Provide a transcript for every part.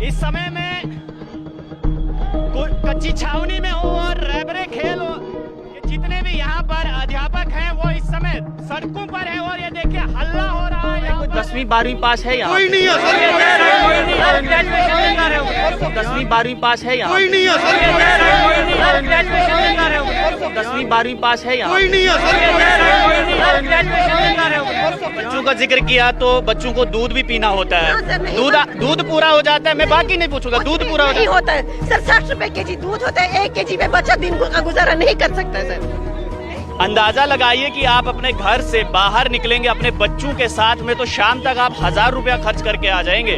इस समय मैं कच्ची छावनी में हूँ और रैबरे खेल जितने भी यहाँ पर अध्यापक हैं वो इस समय सड़कों पर है और ये देखिए हल्ला हो रहा है। यहाँ 10वीं 12वीं पास है यहाँ, कोई नहीं है सर। 10वीं 12वीं पास है यहाँ, कोई नहीं है सर। 10वीं 12वीं पास है यहाँ, कोई नहीं है सर। बच्चों का जिक्र किया तो बच्चों को दूध भी पीना होता है, दूध पूरा हो जाता है। मैं बाकी नहीं पूछूंगा, दूध पूरा होता है सर। 60 रुपए केजी दूध होता है, 1 केजी में बच्चा दिन का गुजारा नहीं कर सकता है सर। अंदाजा लगाइए कि आप अपने घर से बाहर निकलेंगे अपने बच्चों के साथ में तो शाम तक आप 1000 रुपया खर्च करके आ जाएंगे।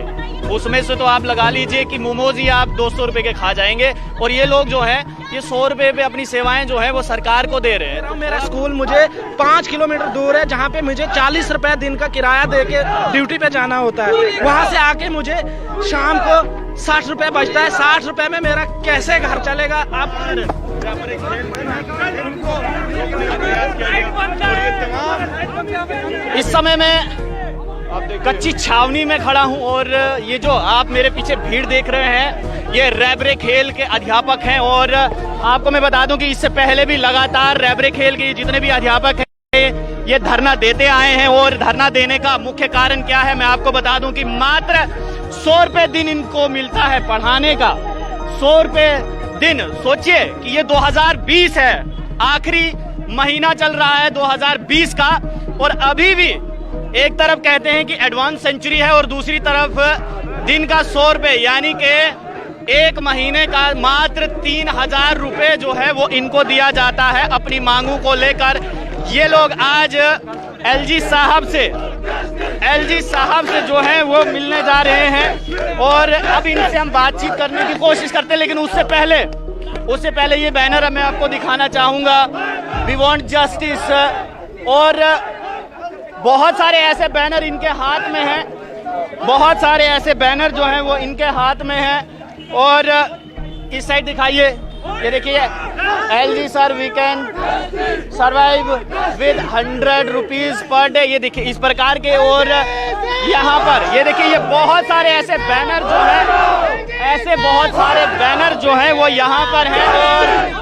उसमें से तो आप लगा लीजिए कि मोमोज ही आप 200 रुपए के खा जाएंगे। और ये लोग जो हैं ये 100 रुपए पे अपनी सेवाएं जो है वो सरकार को दे रहे हैं। मेरा स्कूल मुझे 5 किलोमीटर दूर है, जहाँ पे मुझे 40 रुपए दिन का किराया दे के ड्यूटी पे जाना होता है। वहाँ से आके मुझे शाम को 60 रुपए बचता है। 60 रुपए में मेरा कैसे घर चलेगा? आप इस समय मैं कच्ची छावनी में खड़ा हूं और ये जो आप मेरे पीछे भीड़ देख रहे हैं ये रैबरे खेल के अध्यापक हैं। और आपको मैं बता दूं कि इससे पहले भी लगातार रैबरे खेल के जितने भी अध्यापक हैं ये धरना देते आए हैं। और धरना देने का मुख्य कारण क्या है मैं आपको बता दूं कि मात्र 100 रुपए दिन इनको मिलता है पढ़ाने का। 100 रुपए दिन। सोचिए कि ये 2020 है, आखिरी महीना चल रहा है 2020 का और अभी भी एक तरफ कहते हैं कि एडवांस सेंचुरी है और दूसरी तरफ दिन का 100 रुपए यानी कि एक महीने का मात्र 3000 रुपए जो है वो इनको दिया जाता है अपनी मांगों को लेकर। ये लोग आज एलजी साहब से जो है वो मिलने जा रहे हैं और अब इनसे हम बातचीत करने की कोशिश करते हैं। लेकिन उससे पहले ये बैनर मैं आपको दिखाना चाहूंगा, वी वांट जस्टिस। और बहुत सारे ऐसे बैनर इनके हाथ में हैं, बहुत सारे ऐसे बैनर जो हैं वो इनके हाथ में हैं। और इस साइड दिखाइए, ये देखिए LG sir we can survive with 100 rupees per day. ये देखिए इस प्रकार के। और यहाँ पर ये देखिए ये बहुत सारे ऐसे बैनर जो हैं, ऐसे बहुत सारे बैनर जो हैं वो यहाँ पर हैं।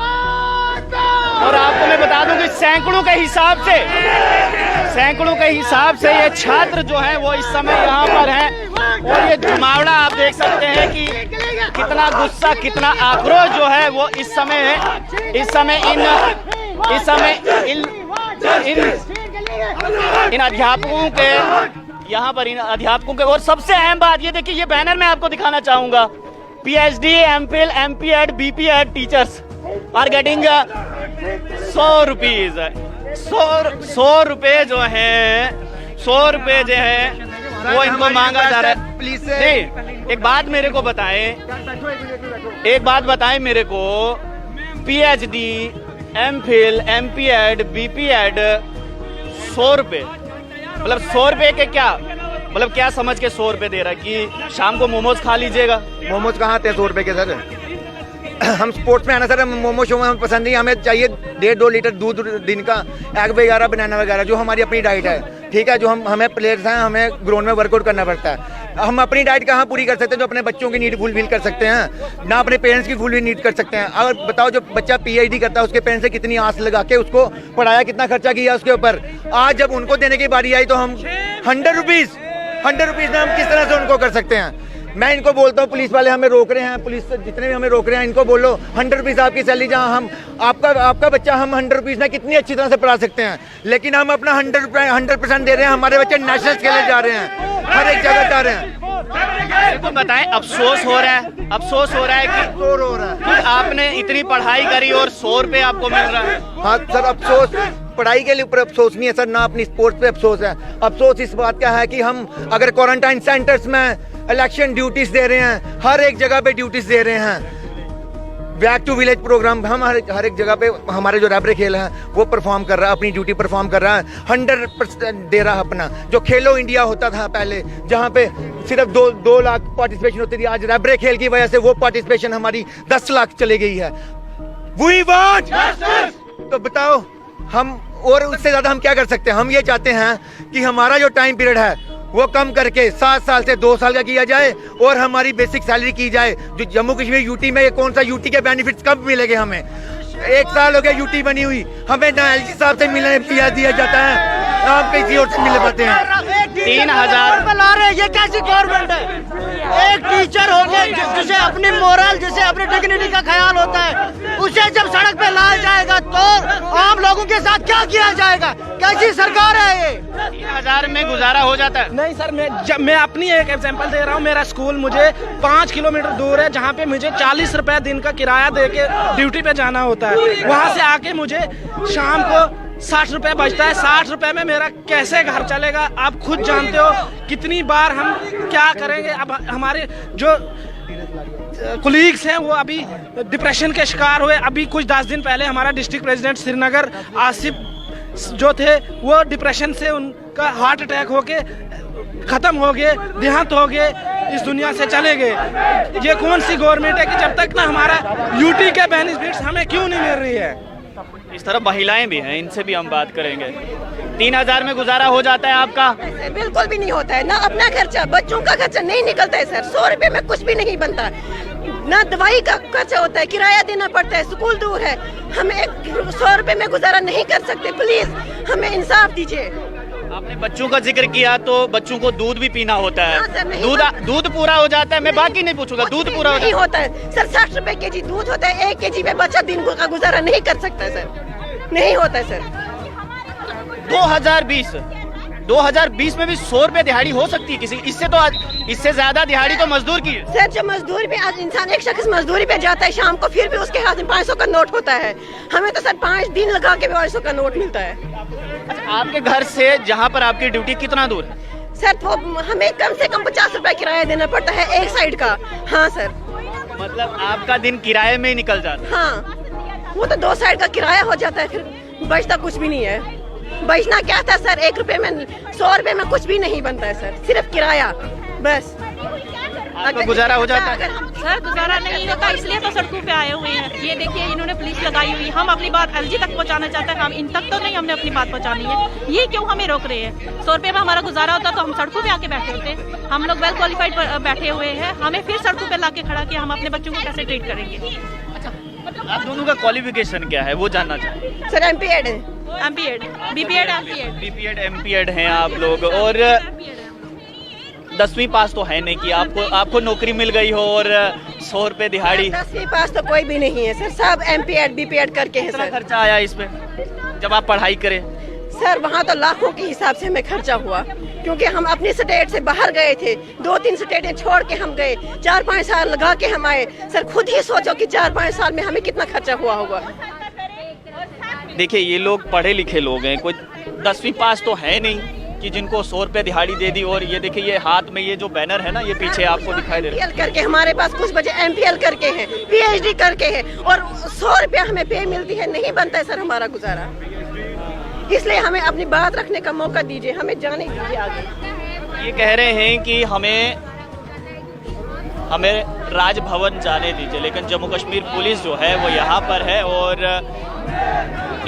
और आपको मैं बता दूं कि सैकड़ों के हिसाब से ये छात्र जो हैं वो इस समय यहाँ पर हैं। और ये जुमावड़ा आप देख सकते हैं कि कितना गुस्सा, कितना आक्रोश जो है वो इस समय इन अध्यापकों के यहाँ पर इन अध्यापकों के। और सबसे अहम बात ये देखिए ये बैनर मैं आपको दिखाना चाहूंगा, PhD, MPhil, MP.Ed, BP.Ed teachers are getting 100 rupees. 100 रुपए जो है 100 रुपए जो है वो इनको मांगा जा रहा है। प्लीज नहीं, एक बात बताएं मेरे को, PhD, MPhil, MP.Ed, BP.Ed 100 रुपए, मतलब 100 रुपए के क्या, मतलब क्या समझ के 100 रुपए दे रहा है कि शाम को मोमोज खा लीजिएगा? मोमोज कहाँ आते हैं 100 रुपए के सर? हम स्पोर्ट्स में आना सर, मोमो शो में हमें पसंद नहीं। हमें चाहिए 1.5-2 लीटर दूध दिन का, एग वगैरह, बनाना वगैरह, जो हमारी अपनी डाइट है। ठीक है, जो हमें प्लेयर्स हैं, हमें ग्राउंड में वर्कआउट करना पड़ता है। हम अपनी डाइट कहाँ पूरी कर सकते हैं जो अपने बच्चों की नीड फुलफिल कर सकते हैं, ना अपने पेरेंट्स की फुलफिल नीड कर सकते हैं। और बताओ जो बच्चा PhD करता है उसके पेरेंट्स से कितनी आस लगा के उसको पढ़ाया, कितना खर्चा किया उसके ऊपर। आज जब उनको देने की बारी आई तो हम 100 रुपीज़ में हम किस तरह से उनको कर सकते हैं? मैं इनको बोलता हूँ, पुलिस वाले हमें रोक रहे हैं, पुलिस जितने भी हमें रोक रहे हैं, इनको बोलो 100 रुपीज़ आपकी सैलरी, जहाँ हम आपका बच्चा हम 100 रुपीज़ में कितनी अच्छी तरह से पढ़ा सकते हैं। लेकिन हम अपना 100% दे रहे हैं। हमारे बच्चे नेशनल खेलने जा रहे हैं, हर एक जगह जा रहे हैं। तो बताएं, अफसोस हो रहा है कि आपने इतनी पढ़ाई करी और 100 रुपए आपको मिल रहा है। हाँ सर, अफसोस पढ़ाई के लिए ऊपर अफसोस नहीं है सर, ना अपनी स्पोर्ट्स पे अफसोस है। अफसोस इस बात का है कि हम अगर क्वारंटाइन सेंटर्स में इलेक्शन ड्यूटीज दे रहे हैं, हर एक जगह पे ड्यूटीज दे रहे हैं। बैक टू विलेज प्रोग्राम हम हर एक जगह पे हमारे जो रैबरे खेल है वो परफॉर्म कर रहा है, अपनी ड्यूटी परफॉर्म कर रहा है, 100% दे रहा है अपना। जो खेलो इंडिया होता था पहले, जहाँ पे सिर्फ 2 लाख पार्टिसिपेशन होती थी, आज रैबरे खेल की वजह से वो पार्टिसिपेशन हमारी 10 लाख चली गई है। We want justice. तो बताओ हम और उससे ज्यादा हम क्या कर सकते हैं? हम ये चाहते हैं कि हमारा जो टाइम पीरियड है वो कम करके 7 साल से 2 साल का किया जाए और हमारी बेसिक सैलरी की जाए। जो जम्मू कश्मीर यूटी में, ये कौन सा यूटी के बेनिफिट्स कब मिलेंगे हमें? 1 साल हो गया यूटी बनी हुई, हमें ना एलजी साहब से मिलने दिया जाता है, आप किसी और से मिल पाते हैं। 3000 ला रहे हैं, ये कैसी गवर्नमेंट है? एक टीचर हो गए जिसे अपनी मोरल, जिसे अपनी डिग्निटी का ख्याल होता है, उसे जब सड़क पे लाया जाएगा तो आम लोगों के साथ क्या किया जाएगा? कैसी सरकार है ये? 3000 में गुजारा हो जाता है? नहीं सर, मैं अपनी एक एग्जांपल दे रहा हूँ। मेरा स्कूल मुझे 5 किलोमीटर दूर है, जहाँ पे मुझे 40 रुपए दिन का किराया दे के ड्यूटी पे जाना होता है। वहाँ से आके मुझे शाम को 60 रुपए बचता है। 60 रुपए में मेरा कैसे घर चलेगा? आप खुद जानते हो कितनी बार हम क्या करेंगे। अब हमारे जो कुलीग्स हैं वो अभी डिप्रेशन के शिकार हुए। अभी कुछ 10 दिन पहले हमारा डिस्ट्रिक्ट प्रेसिडेंट श्रीनगर आसिफ जो थे, वो डिप्रेशन से उनका हार्ट अटैक होके खत्म हो गए, देहांत हो गए, इस दुनिया से चले गए। ये कौन सी गवर्नमेंट है कि जब तक ना हमारा यूटी के बेनिफिट्स हमें क्यों नहीं मिल रही है? इस तरफ महिलाएं भी हैं, इनसे भी हम बात करेंगे। 3000 में गुजारा हो जाता है आपका? बिल्कुल भी नहीं होता है। ना अपना खर्चा, बच्चों का खर्चा नहीं निकलता है सर। 100 रुपए में कुछ भी नहीं बनता, ना दवाई का खर्चा होता है, किराया देना पड़ता है, स्कूल दूर है। हमें 100 रुपए में गुजारा नहीं कर सकते। प्लीज हमें इंसाफ दीजिए। आपने बच्चों का जिक्र किया तो बच्चों को दूध भी पीना होता हाँ सर, है। नहीं दूध पूरा हो जाता है? मैं बाकी नहीं पूछूंगा, दूध पूरा नहीं होता है सर। 60 रुपए केजी दूध होता है, 1 केजी में बच्चा दिन का गुजारा नहीं कर सकता है सर, नहीं होता है सर। 2020 में भी 100 रुपए दिहाड़ी हो सकती है किसी? इससे ज्यादा दिहाड़ी तो मजदूर की है सर। जो मजदूरी पे आज इंसान, एक शख्स मजदूरी पे जाता है शाम को, फिर भी उसके हाथ में 500 का नोट होता है। हमें तो सर 5 दिन लगा के 500 का नोट मिलता है। आपके घर से जहाँ पर आपकी ड्यूटी कितना दूर है? सर तो हमें कम से कम 50 रुपए किराया देना पड़ता है एक साइड का। हाँ सर। मतलब आपका दिन किराए में ही निकल जाता है? हाँ, वो तो 2 साइड का किराया हो जाता है, फिर बचता कुछ भी नहीं है। बचना क्या था सर? 1 रुपए में, 100 रुपए में कुछ भी नहीं बनता है सर, सिर्फ किराया बस। आपका गुजारा हो जाता है? सर गुजारा नहीं होता, इसलिए तो सड़कों पे आए हुए हैं। ये देखिए इन्होंने पुलिस लगाई हुई, हम अपनी बात एलजी तक पहुंचाना चाहते हैं, हम इन तक तो नहीं हमने अपनी बात पहुंचानी है। ये क्यों हमें रोक रहे हैं? 100 रुपए में हमारा गुजारा होता तो हम सड़कों पे आके बैठे होते। हम लोग वेल क्वालिफाइड बैठे हुए हैं, हमें फिर सड़कों पे लाके खड़ा किया, हम अपने बच्चों को कैसे ट्रीट करेंगे? आप दोनों का क्वालिफिकेशन क्या है वो जानना चाहिए। सर एमपीएड है, एमपीएड, बीपीएड, बीपीएड एमपीएड हैं आप लोग, और 10वीं पास तो है नहीं कि आपको नौकरी मिल गई हो और 100 रुपए दिहाड़ी? 10वीं पास तो कोई भी नहीं है सर, सब एमपीएड बीपीएड करके है कितना सर। खर्चा आया इस पे जब आप पढ़ाई करें? सर वहाँ तो लाखों के हिसाब से हमें खर्चा हुआ, क्योंकि हम अपनी स्टेट से बाहर गए थे। 2-3 स्टेटें छोड़ के हम गए, 4-5 साल लगा के हम आए। सर खुद ही सोचो कि 4-5 साल में हमें कितना खर्चा हुआ होगा। देखिए ये लोग पढ़े लिखे लोग हैं, कोई 10वीं पास तो है नहीं कि जिनको 100 रुपए दिहाड़ी दे दी। और ये देखिए ये हाथ में ये जो बैनर है ना, ये पीछे आपको दिखाई दे रहा है। करके हमारे पास कुछ बच्चे एमपीएल करके हैं, पीएचडी करके हैं, और 100 रुपया हमें पे मिलती है। नहीं बनता है सर हमारा गुजारा, इसलिए हमें अपनी बात रखने का मौका दीजिए, हमें जाने दीजिए आगे। ये कह रहे हैं कि हमें राजभवन जाने दीजिए, लेकिन जम्मू कश्मीर पुलिस जो है वो यहाँ पर है और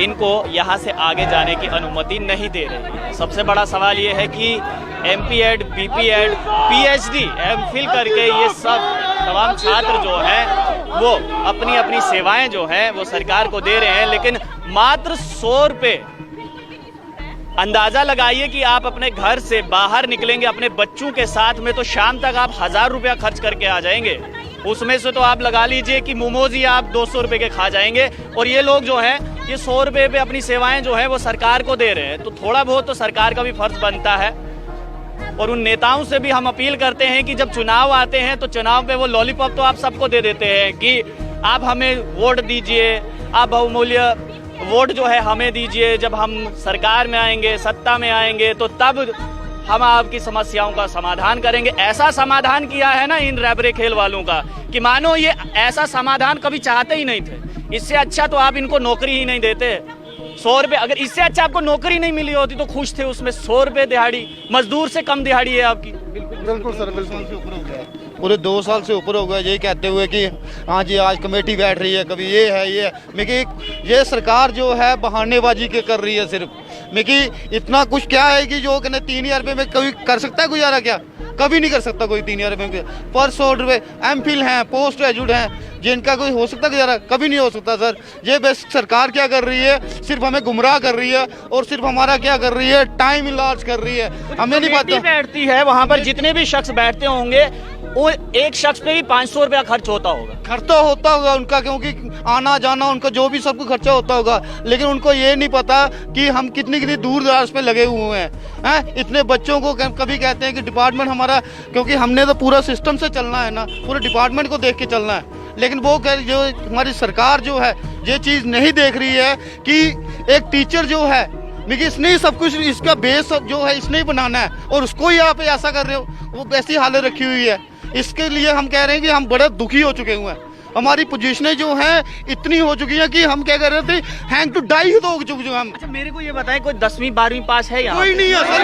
इनको यहाँ से आगे जाने की अनुमति नहीं दे रही है। सबसे बड़ा सवाल ये है कि एमपीएड, बीपीएड, पीएचडी, एमफिल करके ये सब तमाम छात्र जो हैं वो अपनी अपनी सेवाएं जो हैं वो सरकार को दे रहे हैं, लेकिन मात्र 100 रुपये। अंदाजा लगाइए कि आप अपने घर से बाहर निकलेंगे अपने बच्चों के साथ में तो शाम तक आप 1000 रुपया खर्च करके आ जाएंगे। उसमें से तो आप लगा लीजिए कि मोमोज ही आप 200 रुपये के खा जाएंगे, और ये लोग जो हैं ये 100 रुपये पे अपनी सेवाएं जो है वो सरकार को दे रहे हैं। तो थोड़ा बहुत तो सरकार का भी फर्ज बनता है। और उन नेताओं से भी हम अपील करते हैं कि जब चुनाव आते हैं तो चुनाव पे वो लॉलीपॉप तो आप सबको दे देते हैं कि आप हमें वोट दीजिए, आप बहुमूल्य वोट जो है हमें दीजिए, जब हम सरकार में आएंगे, सत्ता में आएंगे तो तब हम आपकी समस्याओं का समाधान करेंगे। ऐसा समाधान किया है ना इन रैबरे खेल वालों का कि मानो ये ऐसा समाधान कभी चाहते ही नहीं थे। इससे अच्छा तो आप इनको नौकरी ही नहीं देते। 100 रुपये, अगर इससे अच्छा आपको नौकरी नहीं मिली होती तो खुश थे उसमें। 100 रुपये दिहाड़ी, मजदूर से कम दिहाड़ी है आपकी। बिल्कुल सर, बिल्कुल पूरे 2 साल से ऊपर हो गया यही कहते हुए कि हाँ जी आज कमेटी बैठ रही है, कभी ये है ये। लेकिन ये सरकार जो है बहानेबाजी के कर रही है सिर्फ, मिकी इतना कुछ क्या है कि जो कहने 3000 रुपये में कोई कर सकता है गुजारा? क्या कभी नहीं कर सकता कोई 3000 रुपये में पर 100 रुपये। एमफिल हैं, पोस्ट ग्रेजुएट हैं, जिनका कोई हो सकता गुजारा? कभी नहीं हो सकता सर। ये बस सरकार क्या कर रही है, सिर्फ हमें गुमराह कर रही है और सिर्फ हमारा क्या कर रही है, टाइम इलाज कर रही है। हमें नहीं पता बैठती है वहाँ पर, जितने भी शख्स बैठते होंगे वो एक शख्स पे भी 500 रुपया खर्च होता होगा। खर्चा होता होगा उनका, क्योंकि आना जाना उनका जो भी सब कुछ खर्चा होता होगा, लेकिन उनको ये नहीं पता कि हम कितनी कितनी दूर दराज पे लगे हुए हैं। इतने बच्चों को कभी कहते हैं कि डिपार्टमेंट हमारा, क्योंकि हमने तो पूरा सिस्टम से चलना है ना, पूरे डिपार्टमेंट को देख के चलना है, लेकिन वो जो हमारी सरकार जो है ये चीज़ नहीं देख रही है कि एक टीचर जो है, देखिए इसने ही सब कुछ, इसका बेस जो है इसने ही बनाना है और उसको ही आप ऐसा कर रहे हो, वो ऐसी हालत रखी हुई है। इसके लिए हम कह रहे हैं कि हम बड़े दुखी हो चुके हुए हैं। हमारी पोजीशनें जो हैं इतनी हो चुकी हैं कि हम क्या कर रहे थे, हैंग टू डाई ही तो हो चुके हैं हम। अच्छा मेरे को ये बताएं, कोई 10वीं 12वीं पास है यहाँ? कोई नहीं है सर।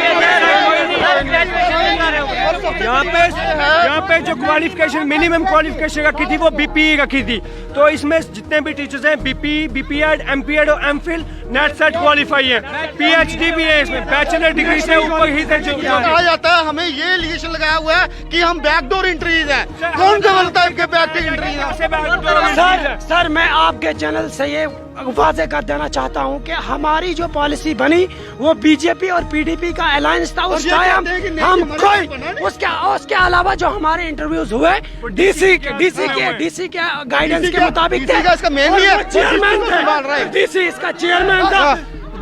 यहाँ पे जो क्वालिफिकेशन, मिनिमम क्वालिफिकेशन रखी थी वो बीपीई रखी थी, तो इसमें जितने भी टीचर्स हैं बीपीई, बीपीएड, एमपीएड और एमफिल नेट सेट क्वालिफाई है, पीएचडी भी है इसमें, बैचलर डिग्री से ऊपर ही से जो कहा जाता है, हमें ये एलिगेशन लगाया हुआ है कि हम बैकडोर एंट्रीज हैं। कौन सा बोलता है इनके बैकडोर एंट्रीज हैं? सर मैं आपके चैनल से ये वाजे कर देना चाहता हूँ कि हमारी जो पॉलिसी बनी वो बीजेपी और पीडीपी का अलायंस था उस टाइम। हम कोई उसके अलावा जो हमारे इंटरव्यूज हुए डीसी के गाइडेंस के मुताबिक थे, इसका मेन नहीं है, चेयरमैन डीसी इसका चेयरमैन था,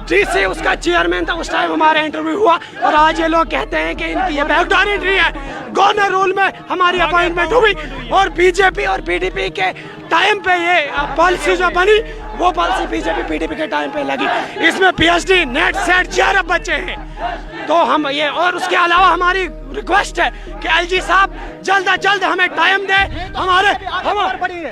डीसी उसका चेयरमैन था। उस टाइम हमारा इंटरव्यू हुआ और आज ये लोग कहते हैं कि इनकी ये बैकडोर एंट्री है। गवर्नर रूल में हमारी अपॉइंटमेंट हुई और बीजेपी और पीडीपी के टाइम पे ये पॉलिसी जो बनी वो पॉलिसी बीजेपी पीडीपी के टाइम पे लगी। इसमें पीएचडी, नेट सेट 11 बच्चे हैं। तो हम ये, और उसके अलावा हमारी रिक्वेस्ट है कि एलजी साहब जल्द से जल्द हमें टाइम दे।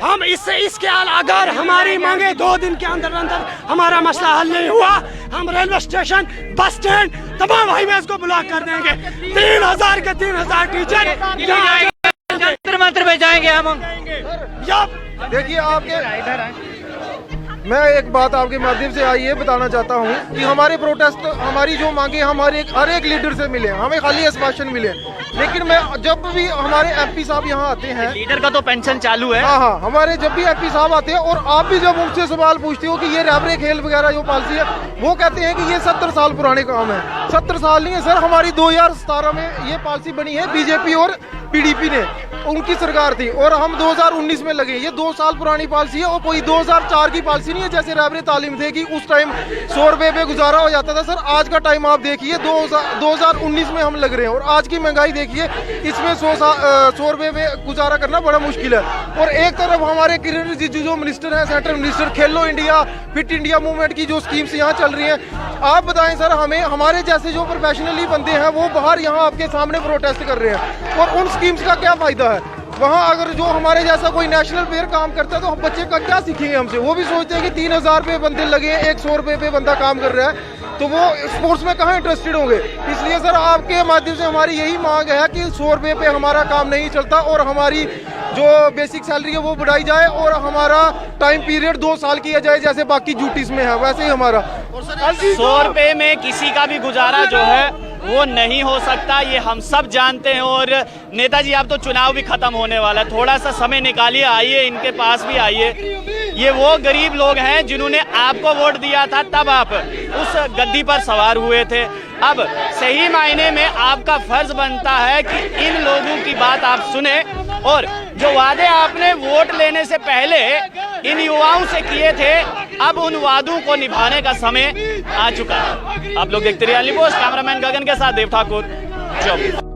हम इसके अगर हमारी मांगे 2 दिन के अंदर अंदर हमारा मसला हल नहीं हुआ, हम रेलवे स्टेशन, बस स्टैंड, तमाम हाईवेज को ब्लॉक कर देंगे। 3000 के 3000 टीचर जंतर मंतर पे जाएंगे हम। देखिए आपके, मैं एक बात आपके माध्यम से ये बताना चाहता हूँ कि हमारे प्रोटेस्ट, हमारी जो मांगे हमारे हर एक लीडर से मिले, हमें खाली आश्वासन मिले, लेकिन मैं जब भी हमारे एमपी साहब यहाँ आते हैं, लीडर का तो पेंशन चालू है। हाँ, हमारे जब भी एमपी साहब आते हैं और आप भी जब उनसे सवाल पूछते हो कि ये रैबरे खेल वगैरह जो पॉलिसी है, वो कहते हैं कि ये 70 साल पुराने काम है। 70 साल नहीं है सर, हमारी 2017 में ये पॉलिसी बनी है, बीजेपी और पीडीपी ने, उनकी सरकार थी, और हम 2019 में लगे। ये 2 साल पुरानी पॉलिसी है और कोई 2004 की पॉलिसी नहीं है जैसे रैबरे तालीम थे कि उस टाइम 100 रुपये पे गुजारा हो जाता था। सर आज का टाइम आप देखिए, 2019 में हम लग रहे हैं और आज की महंगाई देखिए, इसमें 100 रुपये पे गुजारा करना बड़ा मुश्किल है। और एक तरफ हमारे किरण रिजिजू जो मिनिस्टर हैं, सेंट्रल मिनिस्टर, खेलो इंडिया, फिट इंडिया मूवमेंट की जो स्कीम्स यहाँ चल रही हैं, आप बताएं सर, हमें हमारे जैसे जो प्रोफेशनली बंदे हैं वो बाहर यहाँ आपके सामने प्रोटेस्ट कर रहे हैं और उन स्कीम्स का क्या फायदा है? वहाँ अगर जो हमारे जैसा कोई नेशनल प्लेयर काम करता है तो हम बच्चे का क्या सीखेंगे हमसे? वो भी सोचते हैं कि 3000 पे बंदे लगे, 100 रुपये पे बंदा काम कर रहा है, तो वो स्पोर्ट्स में कहाँ इंटरेस्टेड होंगे? इसलिए सर आपके माध्यम से हमारी यही मांग है कि 100 रुपये पे हमारा काम नहीं चलता और हमारी जो बेसिक सैलरी है वो बढ़ाई जाए और हमारा टाइम पीरियड 2 साल किया जाए जैसे बाकी ड्यूटीज में है वैसे ही हमारा। 100 रुपये में किसी का भी गुजारा जो है वो नहीं हो सकता, ये हम सब जानते हैं। और नेताजी अब तो चुनाव भी खत्म होने वाला है, थोड़ा सा समय निकालिए, आइए इनके पास भी आइए। ये वो गरीब लोग हैं जिन्होंने आपको वोट दिया था, तब आप उस गद्दी पर सवार हुए थे। अब सही मायने में आपका फर्ज बनता है कि इन लोगों की बात आप सुने और जो वादे आपने वोट लेने से पहले इन युवाओं से किए थे, अब उन वादों को निभाने का समय आ चुका है। आप लोग देखते रहिए अली पोस्ट, कैमरामैन गगन के साथ देव ठाकुर, जब